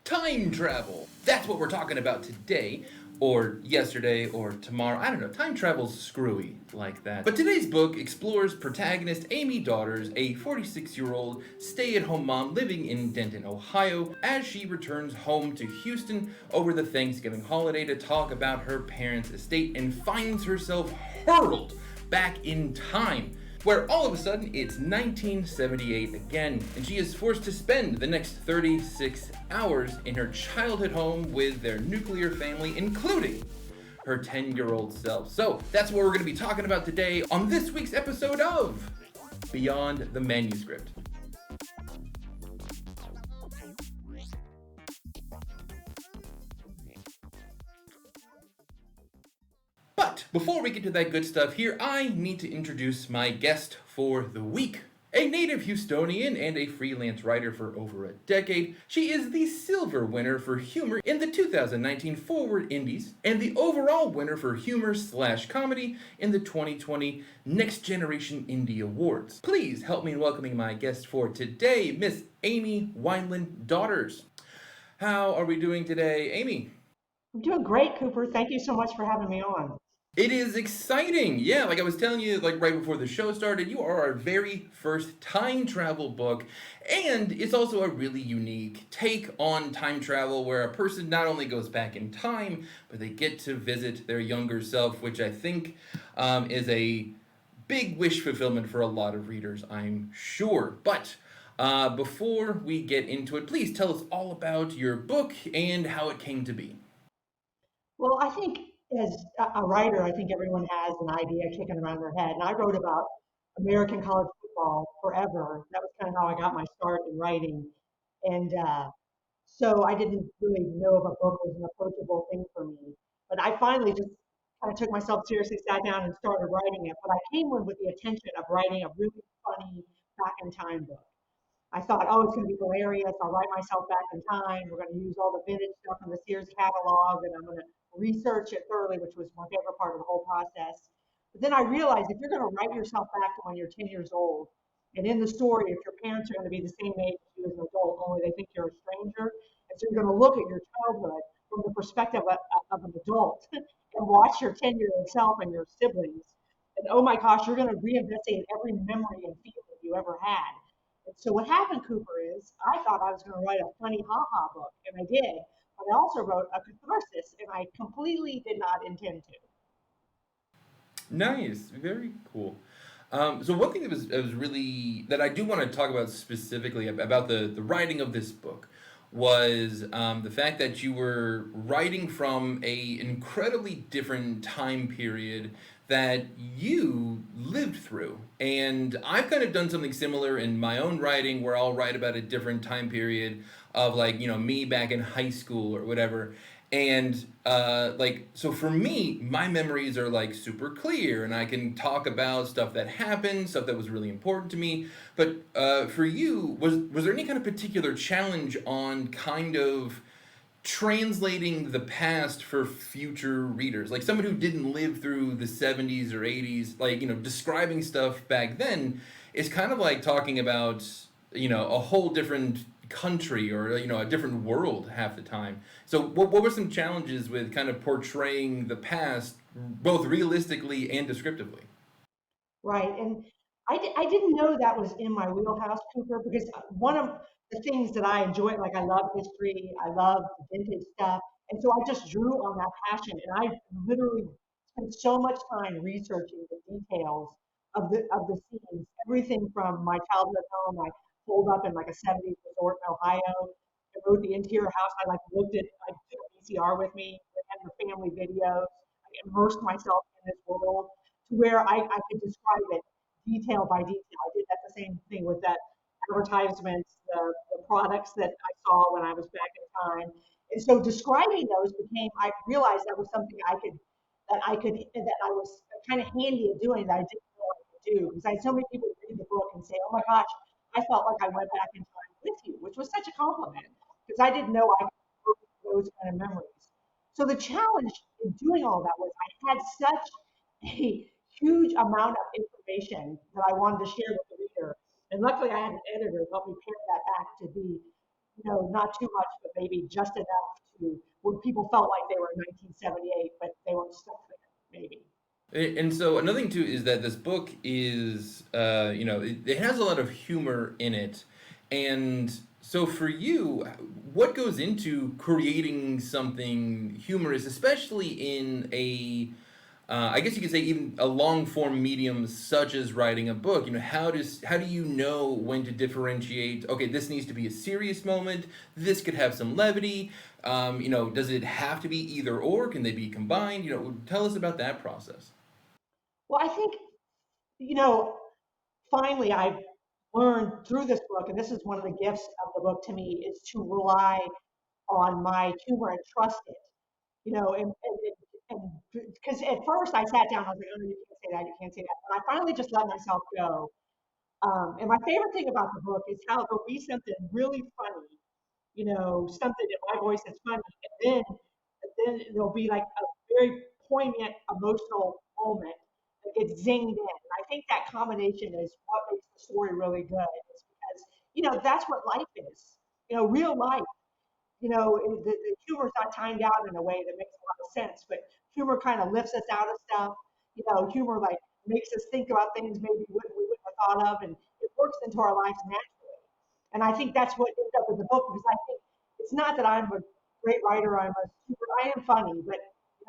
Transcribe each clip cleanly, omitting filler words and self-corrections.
time travel. That's what we're talking about today, or yesterday, or tomorrow. I don't know. Time travel's screwy like that. But today's book explores protagonist Amy Daughters, a 46-year-old stay-at-home mom living in Denton, Ohio, as she returns home to Houston over the Thanksgiving holiday to talk about her parents' estate and finds herself hurled back in time, where all of a sudden it's 1978 again, and she is forced to spend the next 36 hours in her childhood home with their nuclear family, including her 10-year-old self. So that's what we're going to be talking about today on this week's episode of Beyond the Manuscript. But before we get to that good stuff here, I need to introduce my guest for the week. A native Houstonian and a freelance writer for over a decade, she is the silver winner for humor in the 2019 Forward Indies and the overall winner for humor/comedy in the 2020 Next Generation Indie Awards. Please help me in welcoming my guest for today, Miss Amy Weinland Daughters. How are we doing today, Amy? I'm doing great, Cooper. Thank you so much for having me on. It is exciting. Yeah, like I was telling you, like right before the show started, you are our very first time travel book. And it's also a really unique take on time travel where a person not only goes back in time, but they get to visit their younger self, which I think is a big wish fulfillment for a lot of readers, I'm sure. But before we get into it, please tell us all about your book and how it came to be. Well, I think as a writer, I think everyone has an idea kicking around their head. And I wrote about American college football forever. That was kind of how I got my start in writing. And so I didn't really know if a book was an approachable thing for me. But I finally just kind of took myself seriously, sat down and started writing it. But I came in with the intention of writing a really funny back in time book. I thought, oh, it's going to be hilarious. I'll write myself back in time. We're going to use all the vintage stuff from the Sears catalog, and I'm going to research it thoroughly, which was my favorite part of the whole process. But then I realized if you're going to write yourself back to when you're 10 years old, and in the story, if your parents are going to be the same age as you as an adult, only they think you're a stranger, and so you're going to look at your childhood from the perspective of an adult and watch your 10-year-old self and your siblings. And oh my gosh, you're going to reinvestigate every memory and feeling you ever had. And so what happened, Cooper, is I thought I was going to write a funny ha-ha book, and I did. But I also wrote a catharsis, and I completely did not intend to. Nice, very cool. So one thing that was really that I do want to talk about specifically about the writing of this book was the fact that you were writing from a incredibly different time period that you lived through. And I've kind of done something similar in my own writing where I'll write about a different time period of like, me back in high school or whatever. And like so for me, my memories are like super clear and I can talk about stuff that happened, stuff that was really important to me. But for you, was there any kind of particular challenge on kind of translating the past for future readers, like someone who didn't live through the 70s or 80s, like describing stuff back then is kind of like talking about a whole different country or a different world half the time. So what were some challenges with kind of portraying the past both realistically and descriptively? Right. And I didn't know that was in my wheelhouse, Cooper, because one of the things that I enjoy, like I love history, I love vintage stuff. And so I just drew on that passion. And I literally spent so much time researching the details of the scenes, everything from my childhood home. I pulled up in like a 70s resort in Ohio. I wrote the interior house. I took a VCR with me and the family videos. I immersed myself in this world to where I could describe it detail by detail. I did that the same thing with that advertisements, the products that I saw when I was back in time. And so describing those became, I realized that was something that I was kind of handy at doing that I didn't know I could do. Because I had so many people read the book and say, oh my gosh, I felt like I went back in time with you, which was such a compliment because I didn't know I could those kind of memories. So the challenge in doing all that was I had such a huge amount of information that I wanted to share with the reader. And luckily, I had an editor help me pare that back to be not too much, but maybe just enough to where people felt like they were in 1978, but they weren't stuck there, maybe. And so another thing too is that this book is, it has a lot of humor in it, and so for you, what goes into creating something humorous, especially in I guess you could say even a long form medium such as writing a book. How do you know when to differentiate? Okay, this needs to be a serious moment. This could have some levity. Does it have to be either or? Can they be combined? Tell us about that process. Well, I think, you know, finally I've learned through this book, and this is one of the gifts of the book to me, is to rely on my humor and trust it. And because at first I sat down, I was like, oh, you can't say that, you can't say that. And I finally just let myself go. And my favorite thing about the book is how there'll be something really funny, something in my voice that's funny, and then there'll be like a very poignant emotional moment that gets zinged in. And I think that combination is what makes the story really good. It's because that's what life is. Real life. The humor's not timed out in a way that makes a lot of sense, but humor kind of lifts us out of stuff. Humor like makes us think about things maybe we wouldn't have thought of, and it works into our lives naturally. And I think that's what ends up in the book, because I think it's not that I'm a great writer. I am funny, but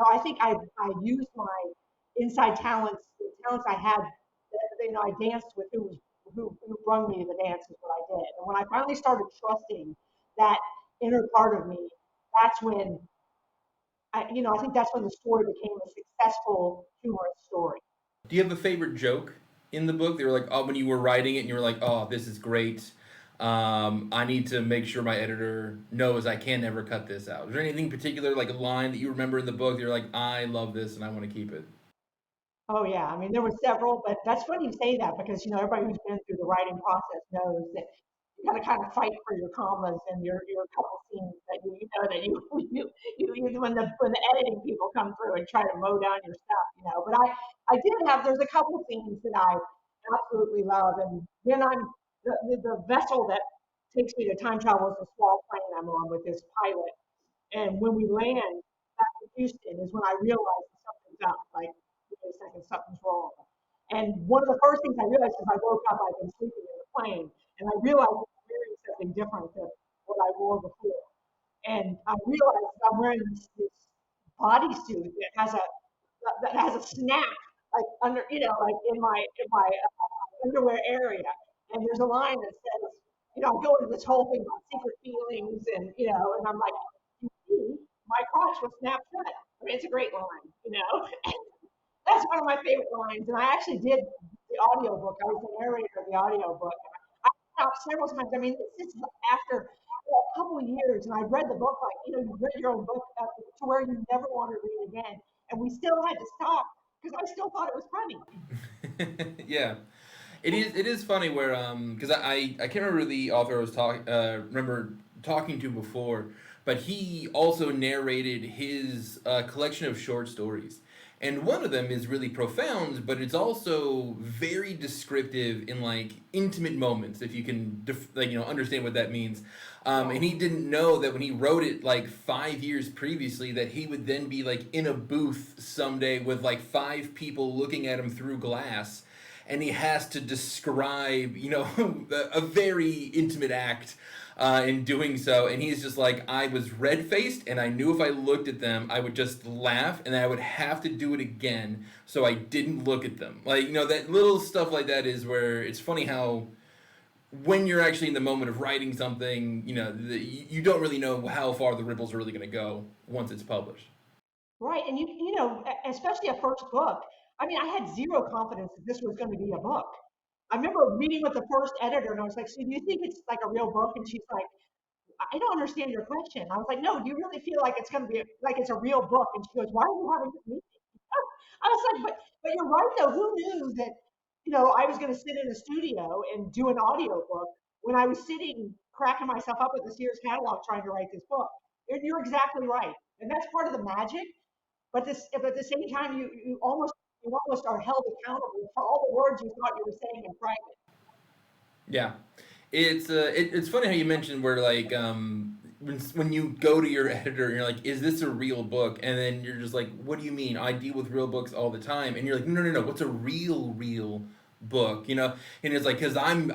I think I used my inside talents, the talents I had. I danced with who brung me to the dance is what I did. And when I finally started trusting that inner part of me, that's when I think that's when the story became a successful humorous story. Do you have a favorite joke in the book? They were like, oh, when you were writing it, and you were like, oh, this is great. I need to make sure my editor knows I can never cut this out. Is there anything particular, like a line that you remember in the book? That you're like, I love this and I want to keep it. Oh yeah, I mean there were several, but that's funny you say that because everybody who's been through the writing process knows that you got to kind of fight for your commas and your couple scenes that you when the editing people come through and try to mow down your stuff. But I did have there's a couple scenes that I absolutely love, and then the vessel that takes me to time travel is a small plane I'm on with this pilot, and when we land back in Houston is when I realized that something's up. Like, wait a second, something's wrong. And one of the first things I realized is I woke up, I'd been sleeping in the plane, and I realized I'm wearing something different than what I wore before. And I realized that I'm wearing this bodysuit that has a snap, like under, like in my underwear area. And there's a line that says, I go into this whole thing about secret feelings, and I'm like, you see, my crotch was snapped shut. I mean, it's a great line. That's one of my favorite lines. And I actually did the audiobook. I was the narrator of the audiobook. I stopped several times. I mean, this is after a couple of years, and I read the book like, you read your own book to where you never want to read it again. And we still had to stop because I still thought it was funny. Yeah, it is funny where because I can't remember the author I was remember talking to before, but he also narrated his collection of short stories. And one of them is really profound, but it's also very descriptive in like intimate moments, if you can understand what that means. And he didn't know that when he wrote it like 5 years previously, that he would then be like in a booth someday with like five people looking at him through glass, and he has to describe, a very intimate act in doing so. And he's just like, I was red faced, and I knew if I looked at them, I would just laugh, and I would have to do it again, so I didn't look at them. Like, that little stuff like that is where it's funny how when you're actually in the moment of writing something, you don't really know how far the ripples are really going to go once it's published. Right. And especially a first book. I mean, I had zero confidence that this was going to be a book. I remember meeting with the first editor and I was like, so do you think it's like a real book? And she's like, I don't understand your question. I was like, no, do you really feel like it's going to be like it's a real book? And she goes, why are you having this meeting? I was like, but you're right though. Who knew that, I was going to sit in a studio and do an audio book when I was sitting cracking myself up at the Sears catalog trying to write this book? And you're exactly right. And that's part of the magic. But at the same time, you almost are held accountable for all the words you thought you were saying in private. Yeah. It's funny how you mentioned where like when you go to your editor and you're like, is this a real book? And then you're just like, what do you mean? I deal with real books all the time. And you're like, no, no, no. What's a real book? You know? And it's like, because I'm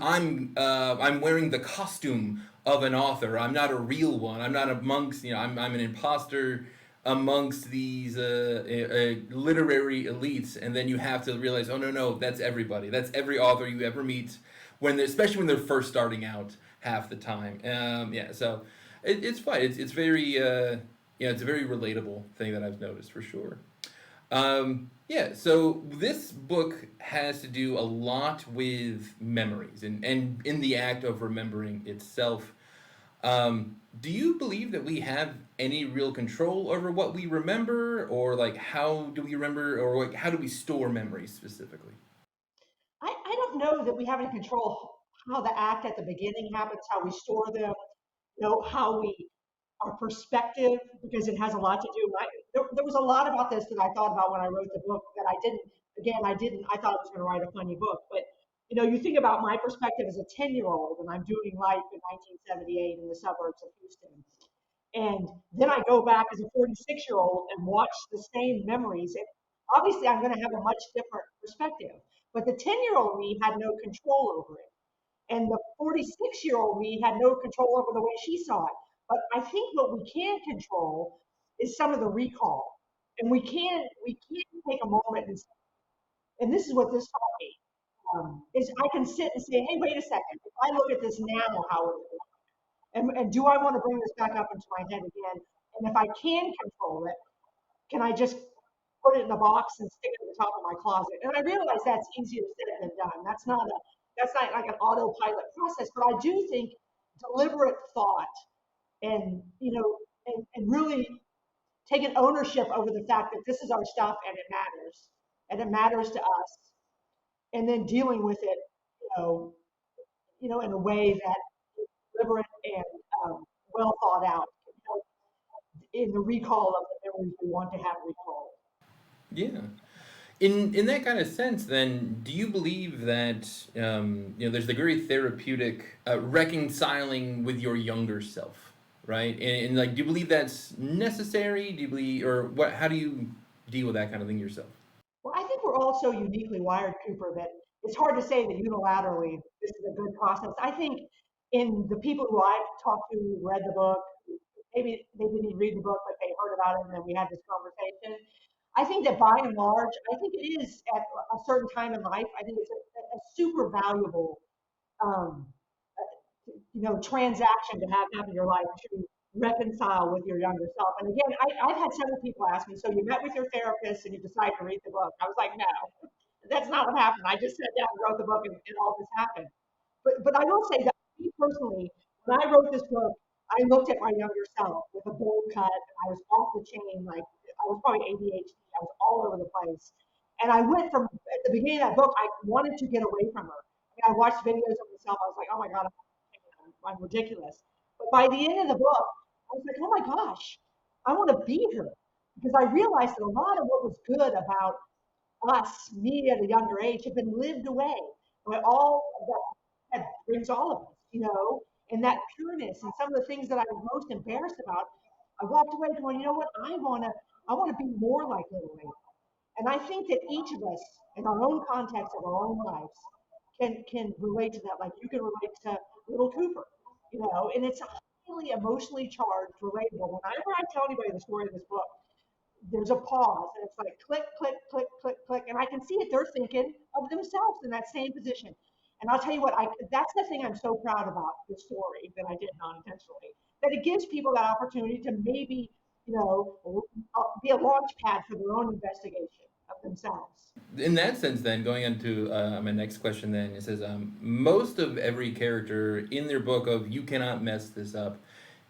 wearing the costume of an author. I'm not a real one. I'm not amongst, I'm an imposter amongst these literary elites, and then you have to realize, oh no, no, that's everybody. That's every author you ever meet, especially when they're first starting out, half the time. Yeah, so it's fun. It's very it's a very relatable thing that I've noticed for sure. Yeah, so this book has to do a lot with memories and in the act of remembering itself. Do you believe that we have any real control over what we remember, or like how do we remember, or like how do we store memories specifically? I don't know that we have any control how the act at the beginning happens, how we store them, how we our perspective, because it has a lot to do. There was a lot about this that I thought about when I wrote the book that I didn't. Again, I didn't. I thought I was going to write a funny book, but you think about my perspective as a 10-year-old, and I'm doing life in 1978 in the suburbs of Houston, and then I go back as a 46-year-old and watch the same memories. And obviously, I'm going to have a much different perspective. But the 10-year-old me had no control over it. And the 46-year-old me had no control over the way she saw it. But I think what we can control is some of the recall. And we can take a moment and this is what this taught me, is I can sit and say, hey, wait a second. If I look at this now, how it is, and do I want to bring this back up into my head again? And if I can control it, can I just put it in a box and stick it at the top of my closet? And I realize that's easier said than done. That's not like an autopilot process, but I do think deliberate thought and and really taking ownership over the fact that this is our stuff and it matters to us, and then dealing with it, you know, in a way that is deliberate and well thought out, in the recall of the memories we want to have recalled. Yeah. In that kind of sense, then, do you believe that there's the very therapeutic reconciling with your younger self, right? And like, do you believe that's necessary? Do you believe, or what? How do you deal with that kind of thing yourself? Well, I think we're all so uniquely wired, Cooper, that it's hard to say that unilaterally this is a good process. I think in the people who I've talked to who read the book, maybe they didn't even read the book, but they heard about it and then we had this conversation. I think that by and large, I think it is at a certain time in life, I think it's a super valuable um, transaction to have in your life to reconcile with your younger self. And again, I've had several people ask me, so you met with your therapist and you decided to read the book. I was like, no, that's not what happened. I just sat down and wrote the book and all this happened. But I will say that me personally, when I wrote this book, I looked at my younger self with a bold cut. I was off the chain, like I was probably ADHD. I was all over the place. And I went from at the beginning of that book, I wanted to get away from her. I mean, I watched videos of myself. I was like, oh my God, I'm ridiculous. But by the end of the book, I was like, oh my gosh, I want to be her. Because I realized that a lot of what was good about us, me at a younger age, had been lived away. But all of that brings all of us, and that pureness and some of the things that I was most embarrassed about, I walked away going, you know what, I want to be more like little Ray. And I think that each of us, in our own context of our own lives, can relate to that. Like you can relate to Little Cooper, and it's highly emotionally charged, relatable. Whenever I tell anybody the story of this book, there's a pause, and it's like click, click, click, click, click, and I can see it. They're thinking of themselves in that same position. And I'll tell you what, that's the thing I'm so proud about this story that I did non intentionally. That it gives people that opportunity to maybe, be a launch pad for their own investigation of themselves. In that sense, then, going into my next question, then it says most of every character in their book of "You Cannot Mess This Up"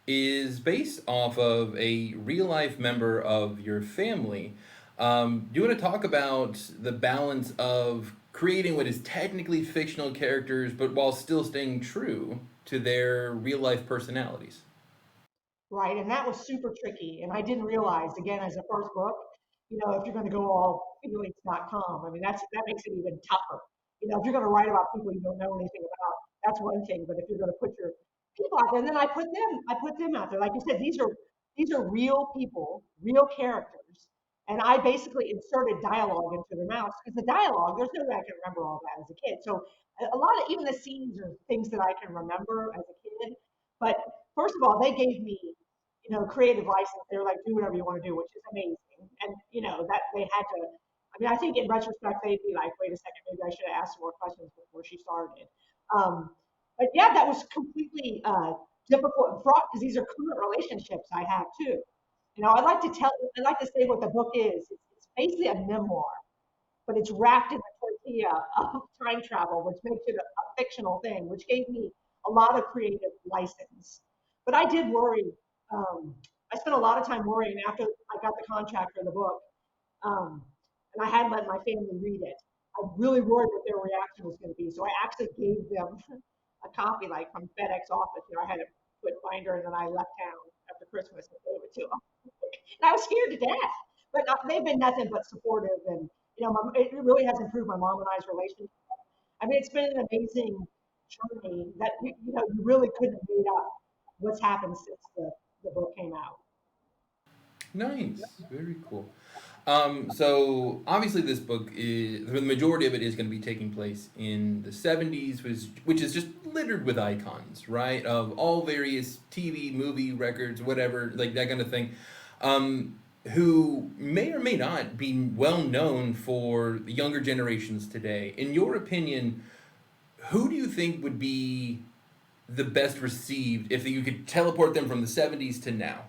is based off of a real life member of your family. Do you want to talk about the balance of creating what is technically fictional characters, but while still staying true to their real life personalities? Right? And that was super tricky. And I didn't realize, again, as a first book, if you're going to go all feelings.com, I mean, that makes it even tougher. If you're going to write about people you don't know anything about, That's one thing. But if you're going to put your people out there, and then I put them out there. Like you said, these are real people, real characters, and I basically inserted dialogue into their mouths because the dialogue, there's no way I can remember all that as a kid. So a lot of even the scenes are things that I can remember as a kid. But first of all, they gave me, creative license. They were like, do whatever you want to do, which is amazing. And that they had to. I mean, I think in retrospect, they'd be like, wait a second, maybe I should have asked more questions before she started. Um, but yeah, that was completely difficult and fraught because these are current relationships I have too. I like to say what the book is. It's basically a memoir, but it's wrapped in the tortilla of time travel, which makes it a fictional thing, which gave me a lot of creative license. But I did worry. Um, I spent a lot of time worrying after I got the contract for the book, um, and I hadn't let my family read it. I really worried what their reaction was going to be, so I actually gave them a copy, like from FedEx office. I had it put binder, and then I left town after Christmas and gave it to them. And I was scared to death, but they've been nothing but supportive, and it really has improved my mom and I's relationship. I mean, it's been an amazing journey that you really couldn't have made up what's happened since the book came out. Nice, very cool. So obviously, this book is the majority of it is going to be taking place in the '70s, which is just littered with icons, right? Of all various TV, movie, records, whatever, like that kind of thing. Who may or may not be well known for the younger generations today. In your opinion, who do you think would be the best received if you could teleport them from the '70s to now?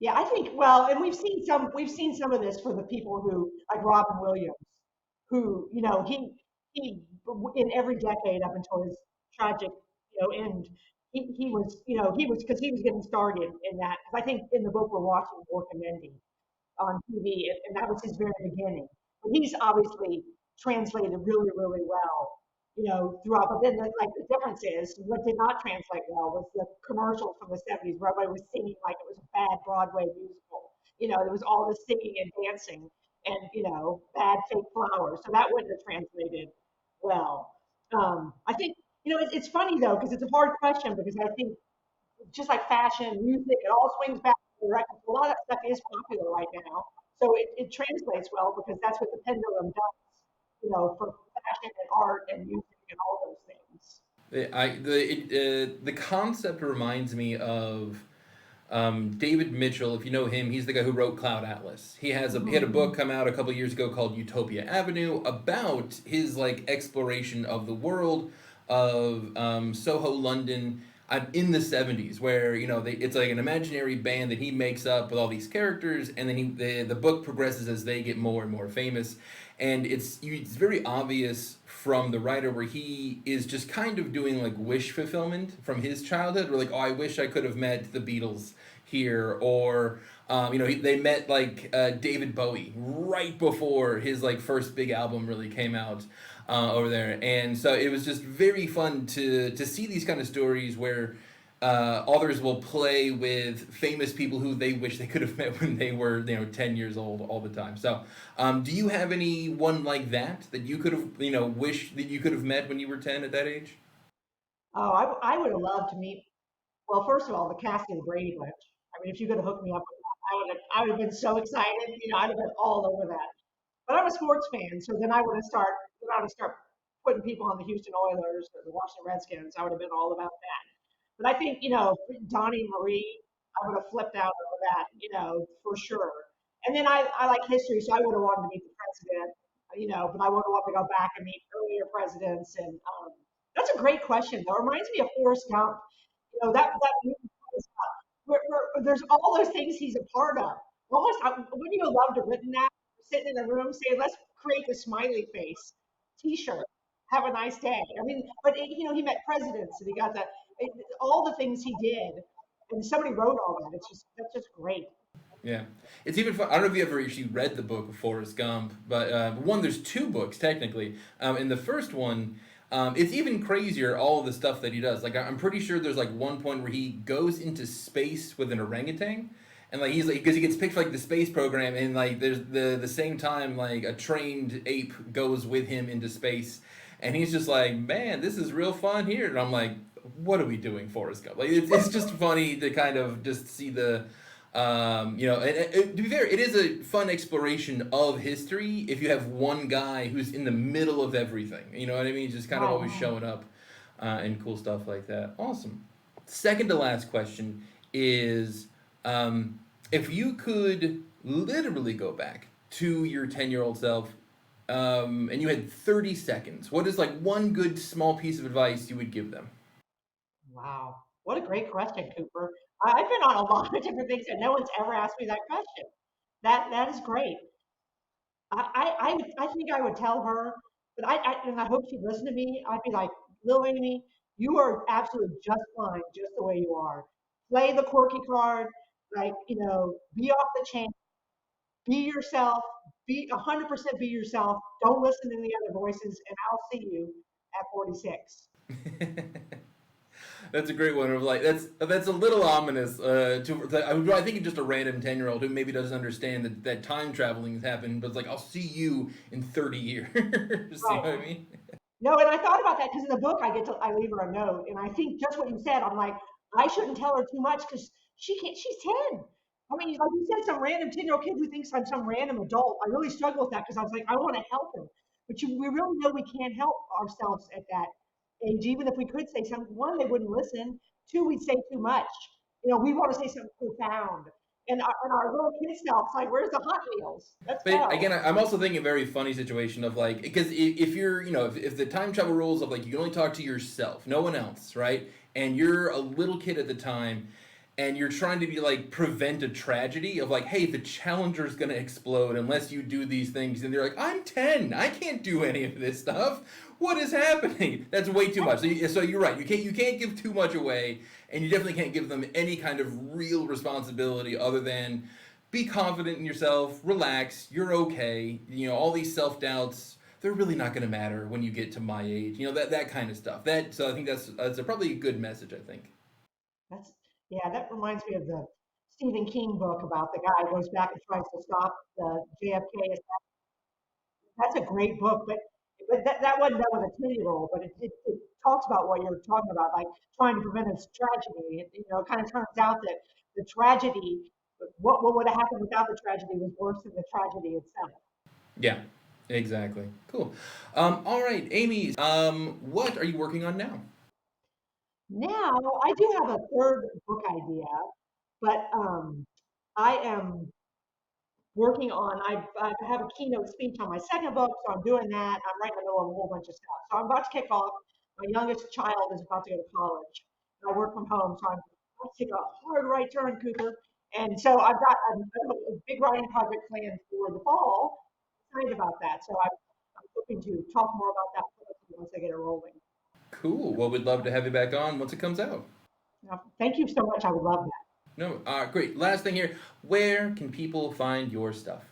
Yeah, I think well, and we've seen some of this for the people who like Robin Williams, who he in every decade up until his tragic end, he was because he was getting started in that. 'Cause I think in the book we're watching Mork and Mindy on TV, and that was his very beginning. But he's obviously translated really, really well, throughout. But then, like the difference is, what did not translate well was the commercials from the '70s, where everybody was singing like it was a bad Broadway musical. There was all the singing and dancing, and bad fake flowers. So that wouldn't have translated well. I think it's funny though because it's a hard question because I think just like fashion, music, it all swings back to the records. A lot of that stuff is popular right now. So it translates well because that's what the pendulum does, for fashion and art and music and all those things. The concept reminds me of David Mitchell. If you know him, he's the guy who wrote Cloud Atlas. He had a book come out a couple years ago called Utopia Avenue about his like exploration of the world of Soho, London. In the '70s, where it's like an imaginary band that he makes up with all these characters, and then the book progresses as they get more and more famous, and it's very obvious from the writer where he is just kind of doing like wish fulfillment from his childhood. Where like, oh, I wish I could have met the Beatles here, or they met like David Bowie right before his like first big album really came out over there, and so it was just very fun to see these kind of stories where authors will play with famous people who they wish they could have met when they were 10 years old all the time. So, do you have anyone like that you could have wish that you could have met when you were 10 at that age? Oh, I would have loved to meet. Well, first of all, the casting of the Brady Bunch. I mean, if you could have hooked me up with that, I would have been so excited. I'd have been all over that. But I'm a sports fan, so then I would start putting people on the Houston Oilers or the Washington Redskins. I would have been all about that. But I think, Donnie Marie, I would have flipped out over that, for sure. And then I like history, so I would have wanted to meet the president, but I would have wanted to go back and meet earlier presidents. And that's a great question, though. It reminds me of Forrest Gump. That movie, Forrest Gump, there's all those things he's a part of. Almost, wouldn't you have loved to have written that? Sitting in a room saying, let's create the smiley face t-shirt. Have a nice day. I mean, but he met presidents and he got all the things he did, and somebody wrote all that. That's just great. Yeah, it's even fun. I don't know if you ever actually read the book of Forrest Gump, but one, there's two books technically. In the first one, it's even crazier all of the stuff that he does. Like I'm pretty sure there's like one point where he goes into space with an orangutan, and like he's like because he gets picked for like the space program, and like there's the same time like a trained ape goes with him into space, And he's just like, man, this is real fun here. And I'm like, what are we doing, Forrest Gump? Like, it's just funny to kind of just see the, to be fair, it is a fun exploration of history if you have one guy who's in the middle of everything. You know what I mean? He's just kind of Right. always showing up and cool stuff like that. Awesome. Second to last question is if you could literally go back to your 10-year-old self and you had 30 seconds, what is like one good small piece of advice you would give them? Wow. What a great question, Cooper. I've been on a lot of different things and no one's ever asked me that question. That is great. I think I would tell her, but and I hope she'd listen to me. I'd be like, Lil Amy, you are absolutely just fine, just the way you are. Play the quirky card, like be off the chain, be yourself, be 100% be yourself. Don't listen to the other voices, and I'll see you at 46. That's a great one. Of like that's a little ominous. I think just a random 10-year-old who maybe doesn't understand that time traveling has happened, but it's like I'll see you in 30 years. You know Right. what I mean? No, and I thought about that because in the book I leave her a note, and I think just what you said. I'm like, I shouldn't tell her too much because she can't. She's 10. I mean, like you said, some random 10-year-old kid who thinks I'm some random adult. I really struggle with that because I was like, I want to help him, but we really know we can't help ourselves at that age. Even if we could say something, one, they wouldn't listen. Two, we'd say too much. We want to say something profound, and our little kid self's like, where's the Hot Wheels? Let's But go. again, I'm also thinking a very funny situation of like because if you're if the time travel rules of like you can only talk to yourself, no one else, right? And you're a little kid at the time, and you're trying to be like prevent a tragedy of like, hey, the Challenger's gonna explode unless you do these things, and they're like, I'm 10, I can't do any of this stuff. What is happening? That's way too much. So you're right. You can't give too much away, and you definitely can't give them any kind of real responsibility other than be confident in yourself, relax, you're okay. All these self doubts, they're really not going to matter when you get to my age. That kind of stuff. So I think that's probably a good message. I think. That's yeah, that reminds me of the Stephen King book about the guy who goes back and tries to stop the JFK. That's a great book, but that wasn't done with a 10-year-old, but it talks about what you're talking about, like trying to prevent this tragedy. It kind of turns out that the tragedy, what would have happened without the tragedy was worse than the tragedy itself. Yeah, exactly. Cool. All right, Amy. What are you working on now? Now, I do have a third book idea, but I am working on. I have a keynote speech on my second book, so I'm doing that. I'm right in the middle of a whole bunch of stuff. So I'm about to kick off. My youngest child is about to go to college. I work from home, so I'm about to take a hard right turn, Cooper. And so I've got a big writing project planned for the fall. I'm excited about that. So I'm hoping to talk more about that once I get it rolling. Cool. Well, we'd love to have you back on once it comes out. Thank you so much. I would love that. No, great. Last thing here. Where can people find your stuff?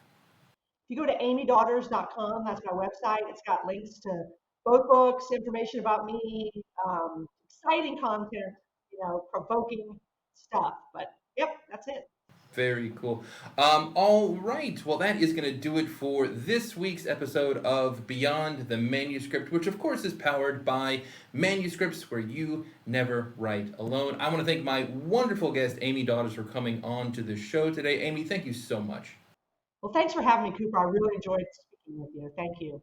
If you go to amydaughters.com, that's my website. It's got links to both books, information about me, exciting content, provoking stuff. But yep, that's it. Very cool. All right. Well, that is going to do it for this week's episode of Beyond the Manuscript, which, of course, is powered by manuscripts where you never write alone. I want to thank my wonderful guest, Amy Daughters, for coming on to the show today. Amy, thank you so much. Well, thanks for having me, Cooper. I really enjoyed speaking with you. Thank you.